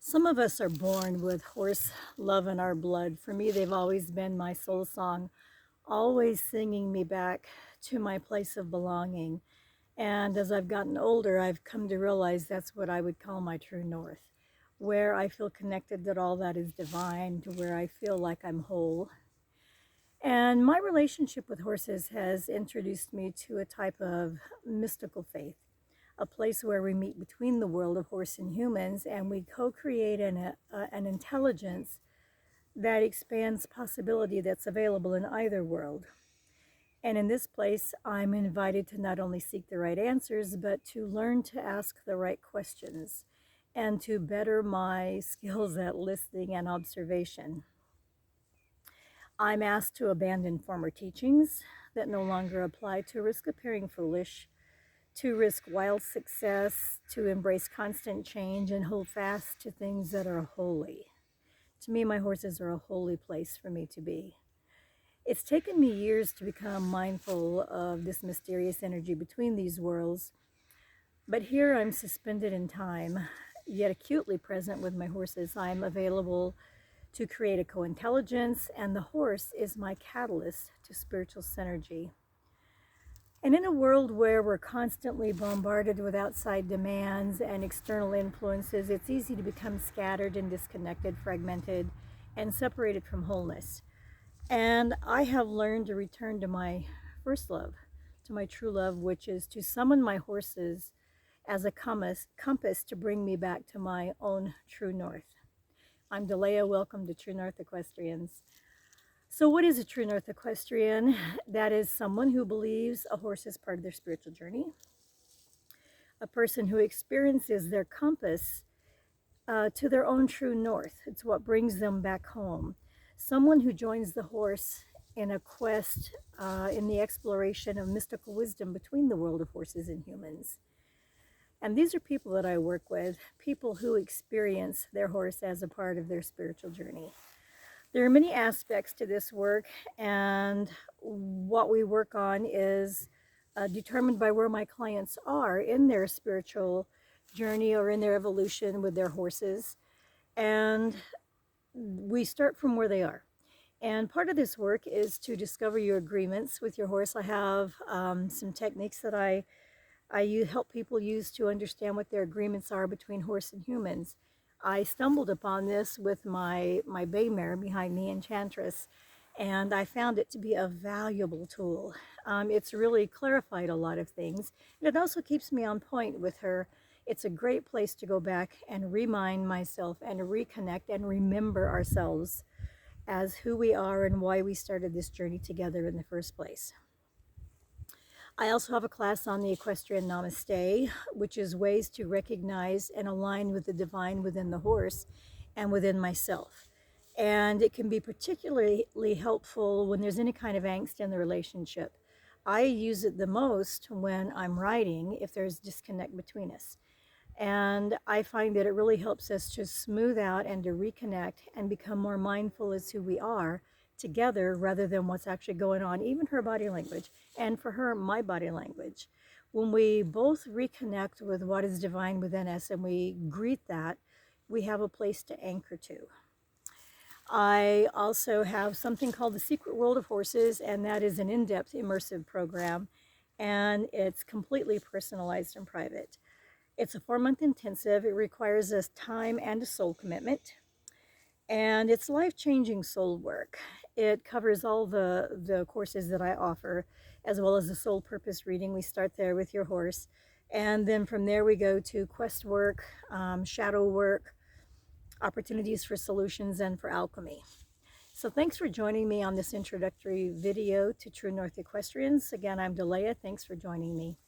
Some of us are born with horse love in our blood. For me, they've always been my soul song, always singing me back to my place of belonging. And as I've gotten older, I've come to realize that's what I would call my true north, where I feel connected that all that is divine, to where I feel like I'm whole. And my relationship with horses has introduced me to a type of mystical faith, a place where we meet between the world of horse and humans, and we co-create an intelligence that expands possibility that's available in either world. And in this place, I'm invited to not only seek the right answers, but to learn to ask the right questions and to better my skills at listening and observation. I'm asked to abandon former teachings that no longer apply, to risk appearing foolish, to risk wild success, to embrace constant change, and hold fast to things that are holy. To me, my horses are a holy place for me to be. It's taken me years to become mindful of this mysterious energy between these worlds, but here I'm suspended in time, yet acutely present with my horses. I'm available to create a co-intelligence, and the horse is my catalyst to spiritual synergy. And in a world where we're constantly bombarded with outside demands and external influences, it's easy to become scattered and disconnected, fragmented, and separated from wholeness. And I have learned to return to my first love, to my true love, which is to summon my horses as a compass to bring me back to my own true north. I'm Delea. Welcome to True North Equestrians. So what is a True North Equestrian? That is someone who believes a horse is part of their spiritual journey, a person who experiences their compass to their own true north. It's what brings them back home. Someone who joins the horse in a quest in the exploration of mystical wisdom between the world of horses and humans. And these are people that I work with, people who experience their horse as a part of their spiritual journey. There are many aspects to this work, and what we work on is determined by where my clients are in their spiritual journey or in their evolution with their horses. And we start from where they are. And part of this work is to discover your agreements with your horse. I have some techniques that I help people use to understand what their agreements are between horse and humans. I stumbled upon this with my bay mare behind me, Enchantress, and I found it to be a valuable tool. It's really clarified a lot of things, and it also keeps me on point with her. It's a great place to go back and remind myself and reconnect and remember ourselves as who we are and why we started this journey together in the first place. I also have a class on the Equestrian Namaste, which is ways to recognize and align with the divine within the horse and within myself. And it can be particularly helpful when there's any kind of angst in the relationship. I use it the most when I'm riding, if there's disconnect between us. And I find that it really helps us to smooth out and to reconnect and become more mindful as who we are together rather than what's actually going on, even her body language, and for her, my body language. When we both reconnect with what is divine within us and we greet that, we have a place to anchor to. I also have something called the Secret World of Horses, and that is an in-depth immersive program, and it's completely personalized and private. It's a 4-month intensive. It requires us time and a soul commitment, and it's life-changing soul work. It covers all the courses that I offer, as well as the soul purpose reading. We start there with your horse, and then from there we go to quest work, shadow work, opportunities for solutions, and for alchemy. So thanks for joining me on this introductory video to True North Equestrians. Again, I'm Delea. Thanks for joining me.